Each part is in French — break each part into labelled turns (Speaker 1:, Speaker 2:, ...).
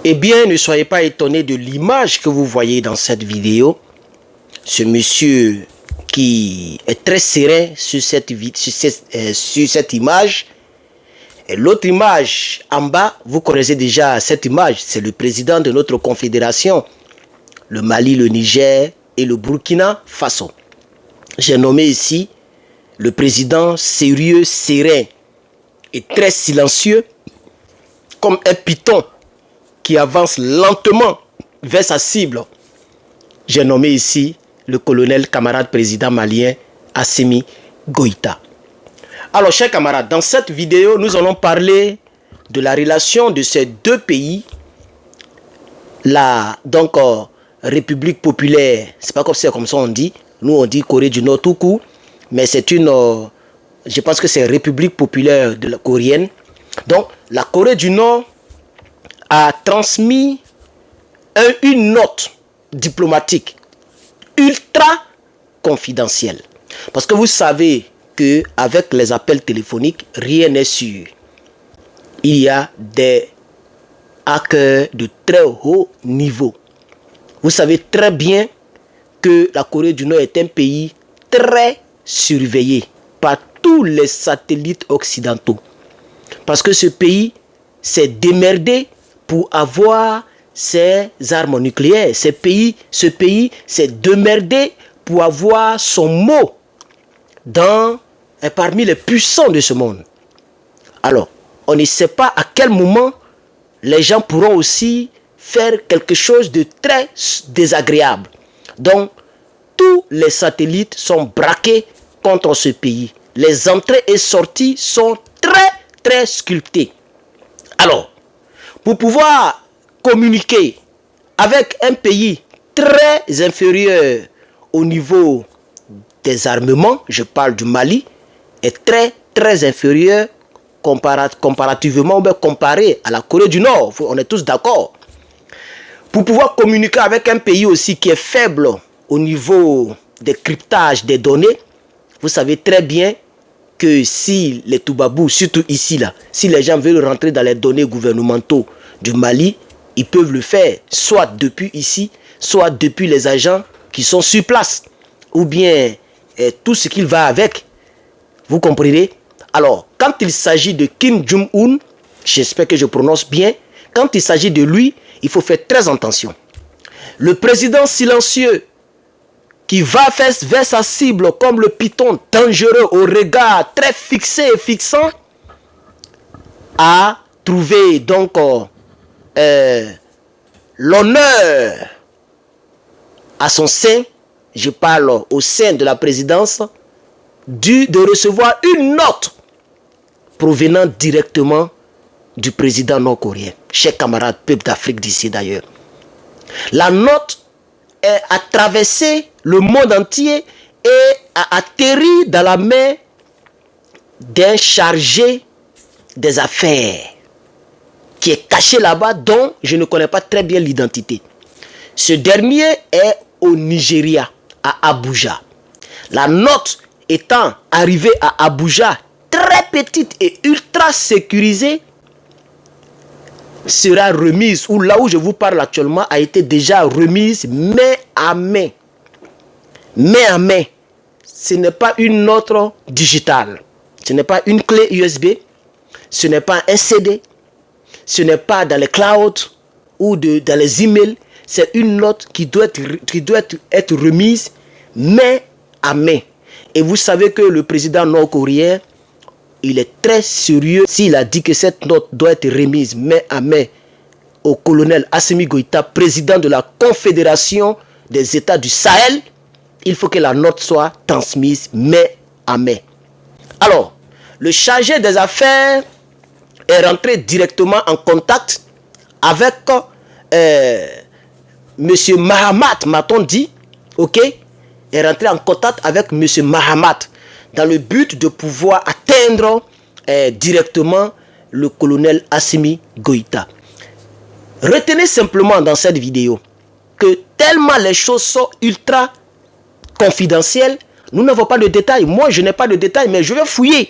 Speaker 1: Eh bien, ne soyez pas étonnés de l'image que vous voyez dans cette vidéo. Ce monsieur qui est très serein sur cette image. Et l'autre image en bas, vous connaissez déjà cette image. C'est le président de notre confédération. Le Mali, le Niger et le Burkina Faso. J'ai nommé ici le président sérieux, serein et très silencieux, comme un python qui avance lentement vers sa cible. J'ai nommé ici le colonel camarade président malien Assimi Goïta. Alors, chers camarades, dans cette vidéo, nous allons parler de la relation de ces deux pays. La République populaire, c'est pas comme ça on dit. Nous, on dit Corée du Nord tout court, mais c'est une, je pense que c'est République populaire de la coréenne. Donc, la Corée du Nord a transmis une note diplomatique ultra confidentielle. Parce que vous savez qu'avec les appels téléphoniques, rien n'est sûr. Il y a des hackers de très haut niveau. Vous savez très bien que la Corée du Nord est un pays très surveillé par tous les satellites occidentaux. Parce que ce pays s'est démerdé pour avoir ses armes nucléaires. Ce pays s'est démerdé pour avoir son mot parmi les puissants de ce monde. Alors, on ne sait pas à quel moment les gens pourront aussi faire quelque chose de très désagréable. Donc, tous les satellites sont braqués contre ce pays. Les entrées et sorties sont très sculptées. Alors, pour pouvoir communiquer avec un pays très inférieur au niveau des armements, je parle du Mali, est très inférieur comparativement, comparé à la Corée du Nord. On est tous d'accord. Pour pouvoir communiquer avec un pays aussi qui est faible au niveau des cryptages des données, vous savez très bien que si les Toubabous, surtout ici, là, si les gens veulent rentrer dans les données gouvernementaux du Mali, ils peuvent le faire, soit depuis ici, soit depuis les agents qui sont sur place, ou bien tout ce qui va avec. Vous comprenez? Alors, quand il s'agit de Kim Jong-un, j'espère que je prononce bien, quand il s'agit de lui, il faut faire très attention. Le président silencieux qui va vers sa cible comme le python dangereux au regard très fixé et fixant, a trouvé donc l'honneur à son sein, je parle au sein de la présidence, de recevoir une note provenant directement du président nord-coréen. Chers camarades, peuple d'Afrique d'ici d'ailleurs. La note a traversé le monde entier et a atterri dans la main d'un chargé des affaires qui est caché là-bas, dont je ne connais pas très bien l'identité. Ce dernier est au Nigeria, à Abuja. La note étant arrivée à Abuja, très petite et ultra sécurisée, sera remise, ou là où je vous parle actuellement, a été déjà remise main à main. Main à main. Ce n'est pas une note digitale. Ce n'est pas une clé USB. Ce n'est pas un CD. Ce n'est pas dans les clouds ou dans les emails. C'est une note qui doit être remise main à main. Et vous savez que le président nord-coréen, il est très sérieux s'il a dit que cette note doit être remise main à main au colonel Assimi Goïta, président de la Confédération des États du Sahel. Il faut que la note soit transmise main à main. Alors, le chargé des affaires est rentré directement en contact avec M. Mahamat, m'a-t-on dit, ok, est rentré en contact avec M. Mahamat dans le but de pouvoir atteindre directement le colonel Assimi Goïta. Retenez simplement dans cette vidéo que tellement les choses sont ultra confidentielles, nous n'avons pas de détails. Moi, je n'ai pas de détails, mais je vais fouiller.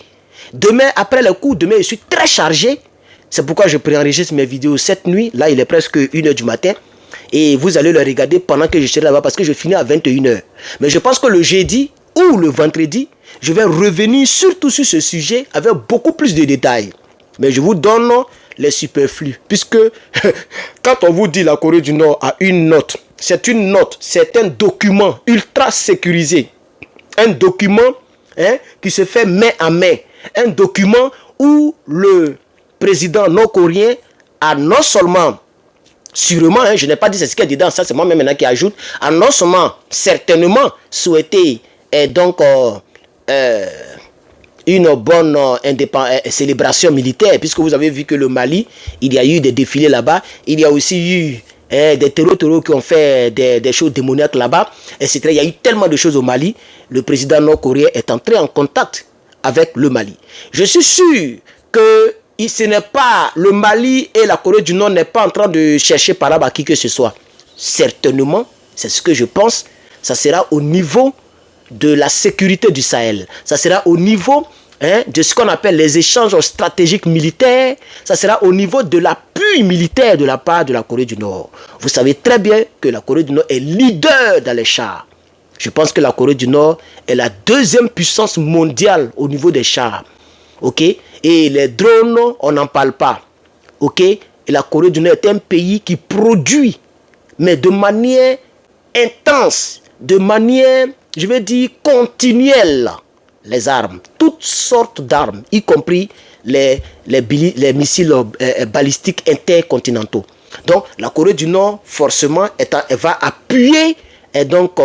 Speaker 1: Demain, après le coup, demain, je suis très chargé. C'est pourquoi je préenregistre mes vidéos cette nuit. Là, il est presque 1h du matin. Et vous allez le regarder pendant que je serai là-bas parce que je finis à 21h. Mais je pense que le jeudi ou le vendredi, je vais revenir surtout sur ce sujet avec beaucoup plus de détails. Mais je vous donne les superflus. Puisque quand on vous dit la Corée du Nord a une note, c'est une note, c'est un document ultra sécurisé. Un document qui se fait main à main. Un document où le président nord-coréen a non seulement, sûrement, je n'ai pas dit c'est ce qu'il y a dedans, ça c'est moi-même maintenant qui ajoute, a non seulement, certainement souhaité donc une bonne célébration militaire, puisque vous avez vu que le Mali, il y a eu des défilés là-bas, il y a aussi eu des terroristes qui ont fait des choses démoniaques là-bas, etc. Il y a eu tellement de choses au Mali. Le président nord-coréen est entré en contact avec le Mali. Je suis sûr que ce n'est pas le Mali et la Corée du Nord n'est pas en train de chercher par là-bas qui que ce soit. Certainement, c'est ce que je pense, ça sera au niveau de la sécurité du Sahel. Ça sera au niveau de ce qu'on appelle les échanges stratégiques militaires. Ça sera au niveau de l'appui militaire de la part de la Corée du Nord. Vous savez très bien que la Corée du Nord est leader dans les chars. Je pense que la Corée du Nord est la deuxième puissance mondiale au niveau des chars. Ok? Et les drones, on n'en parle pas. Ok? Et la Corée du Nord est un pays qui produit, mais de manière intense, de manière, je vais dire, continuelle, les armes. Toutes sortes d'armes, y compris les missiles balistiques intercontinentaux. Donc, la Corée du Nord, forcément, elle va appuyer donc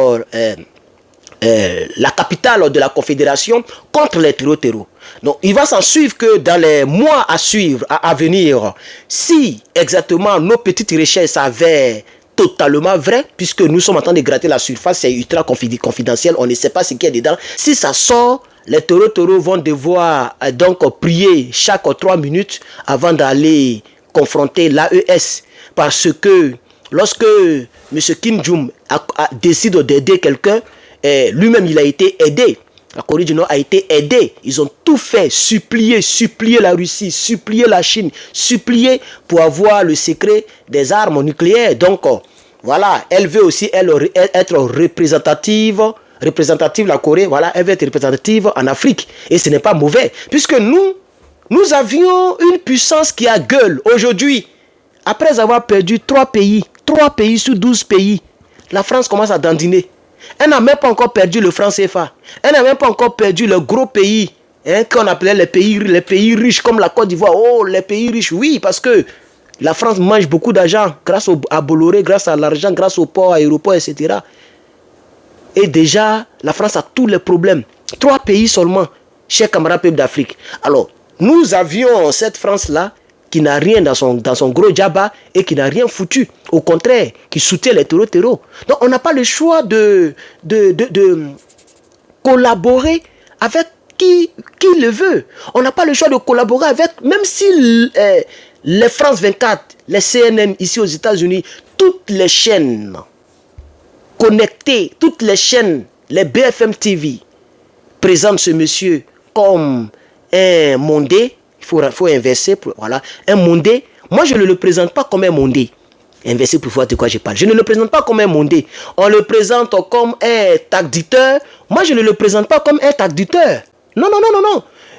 Speaker 1: la capitale de la Confédération contre les terreaux. Donc, il va s'en suivre que dans les mois à venir, si exactement nos petites recherches s'avèrent totalement vraies, puisque nous sommes en train de gratter la surface, c'est ultra confidentiel, on ne sait pas ce qu'il y a dedans. Si ça sort, les terreaux vont devoir donc prier chaque 3 minutes avant d'aller confronter l'AES, parce que lorsque M. Kim Jong décide d'aider quelqu'un, lui-même il a été aidé. La Corée du Nord a été aidée. Ils ont tout fait, supplier la Russie, supplier la Chine, supplier pour avoir le secret des armes nucléaires. Donc, voilà, elle veut aussi être représentative, la Corée, voilà, elle veut être représentative en Afrique. Et ce n'est pas mauvais, puisque nous avions une puissance qui a gueule. Aujourd'hui, après avoir perdu 3 pays sur 12 pays, la France commence à dandiner. Elle n'a même pas encore perdu le franc CFA. Elle n'a même pas encore perdu le gros pays qu'on appelait les pays riches comme la Côte d'Ivoire. Oh, les pays riches, oui, parce que la France mange beaucoup d'argent grâce à Bolloré, grâce à l'argent, grâce au port, aéroport, etc. Et déjà, la France a tous les problèmes. 3 pays seulement, chers camarades peuples d'Afrique. Alors, nous avions cette France-là qui n'a rien dans son gros djaba et qui n'a rien foutu. Au contraire, qui soutient les terreaux. Donc, on n'a pas le choix de collaborer avec qui le veut. On n'a pas le choix de collaborer avec, même si les France 24, les CNN ici aux États-Unis, toutes les chaînes connectées, toutes les chaînes, les BFM TV, présentent ce monsieur comme un mondé. Il faut inverser, voilà, un mondé. Moi, je ne le présente pas comme un mondé. Inverser pour voir de quoi je parle. Je ne le présente pas comme un mondé. On le présente comme un tactiteur. Moi, je ne le présente pas comme un tactiteur. Non.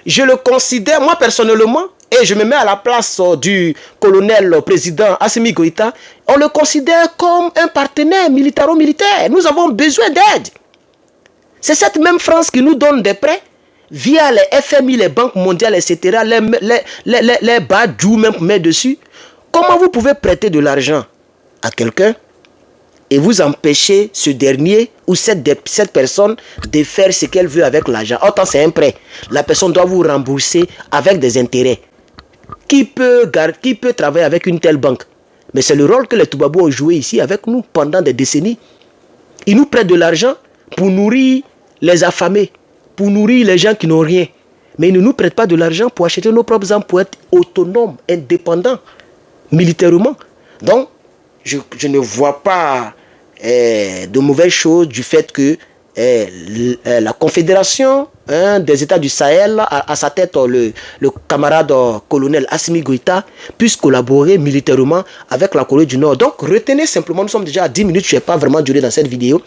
Speaker 1: Je le considère, moi personnellement, et je me mets à la place du colonel président Assimi Goïta, on le considère comme un partenaire militaro-militaire. Nous avons besoin d'aide. C'est cette même France qui nous donne des prêts via les FMI, les banques mondiales, etc., les badjous même pour mettre dessus. Comment vous pouvez prêter de l'argent à quelqu'un et vous empêcher ce dernier ou cette personne de faire ce qu'elle veut avec l'argent? Autant c'est un prêt. La personne doit vous rembourser avec des intérêts. Qui peut travailler avec une telle banque? Mais c'est le rôle que les Toubabos ont joué ici avec nous pendant des décennies. Ils nous prêtent de l'argent pour nourrir les affamés, pour nourrir les gens qui n'ont rien. Mais ils ne nous prêtent pas de l'argent pour acheter nos propres armes, pour être autonomes, indépendants, militairement. Donc, je ne vois pas de mauvaises choses du fait que la Confédération des États du Sahel, à sa tête le camarade colonel Assimi Goïta, puisse collaborer militairement avec la Corée du Nord. Donc retenez simplement, nous sommes déjà à 10 minutes, je ne vais pas vraiment durer dans cette vidéo.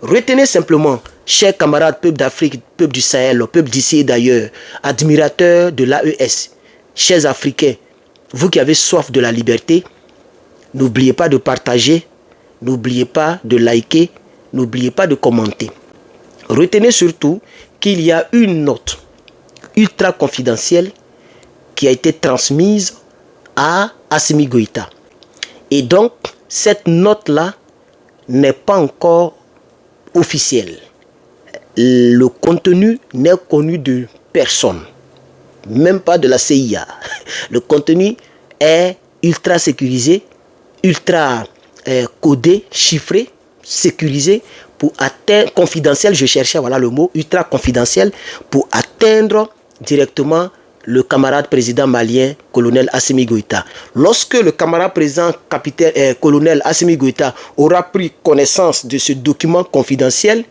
Speaker 1: Retenez simplement, chers camarades, peuple d'Afrique, peuple du Sahel, peuple d'ici et d'ailleurs, admirateurs de l'AES, chers Africains, vous qui avez soif de la liberté, n'oubliez pas de partager, n'oubliez pas de liker, n'oubliez pas de commenter. Retenez surtout qu'il y a une note ultra confidentielle qui a été transmise à Assimi Goïta. Et donc, cette note-là n'est pas encore officielle. Le contenu n'est connu de personne, même pas de la CIA. Le contenu est ultra sécurisé, ultra codé, chiffré, sécurisé pour atteindre, confidentiel, je cherchais voilà le mot, ultra confidentiel, pour atteindre directement le camarade président malien, colonel Assimi Goïta. Lorsque le camarade président capitaine, colonel Assimi Goïta aura pris connaissance de ce document confidentiel,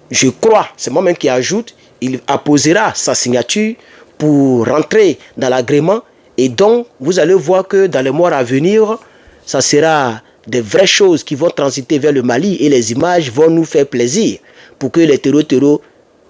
Speaker 1: je crois, c'est moi-même qui ajoute, il apposera sa signature pour rentrer dans l'agrément. Et donc, vous allez voir que dans les mois à venir, ça sera des vraies choses qui vont transiter vers le Mali et les images vont nous faire plaisir pour que les terreaux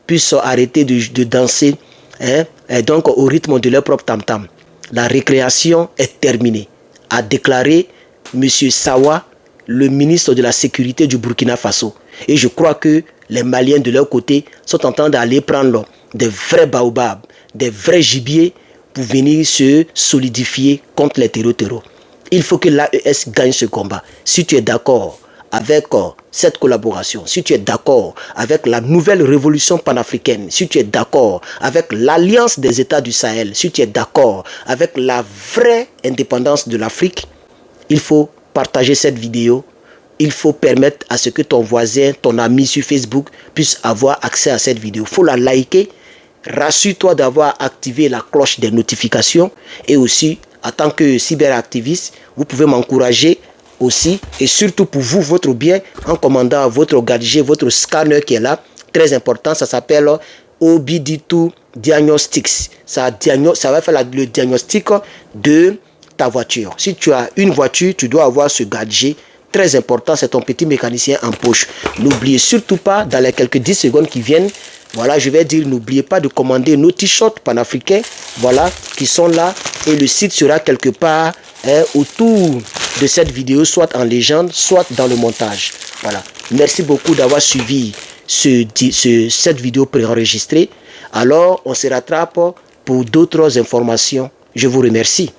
Speaker 1: puissent arrêter de danser et donc au rythme de leur propre tam-tam. La récréation est terminée, a déclaré M. Sawa, le ministre de la Sécurité du Burkina Faso. Et je crois que les Maliens de leur côté sont en train d'aller prendre des vrais baobabs, des vrais gibiers pour venir se solidifier contre les terreaux. Il faut que l'AES gagne ce combat. Si tu es d'accord avec cette collaboration, si tu es d'accord avec la nouvelle révolution panafricaine, si tu es d'accord avec l'alliance des États du Sahel, si tu es d'accord avec la vraie indépendance de l'Afrique, il faut partager cette vidéo. Il faut permettre à ce que ton voisin, ton ami sur Facebook puisse avoir accès à cette vidéo. Il faut la liker. Rassure-toi d'avoir activé la cloche des notifications et aussi, en tant que cyberactiviste, vous pouvez m'encourager aussi et surtout pour vous, votre bien, en commandant votre gadget, votre scanner qui est là, très important, ça s'appelle OBD2 Diagnostics. Ça va faire le diagnostic de ta voiture. Si tu as une voiture, tu dois avoir ce gadget très important, c'est ton petit mécanicien en poche. N'oubliez surtout pas, dans les quelques 10 secondes qui viennent, voilà, je vais dire, n'oubliez pas de commander nos t-shirts panafricains, voilà, qui sont là. Et le site sera quelque part autour de cette vidéo, soit en légende, soit dans le montage. Voilà. Merci beaucoup d'avoir suivi cette vidéo préenregistrée. Alors, on se rattrape pour d'autres informations. Je vous remercie.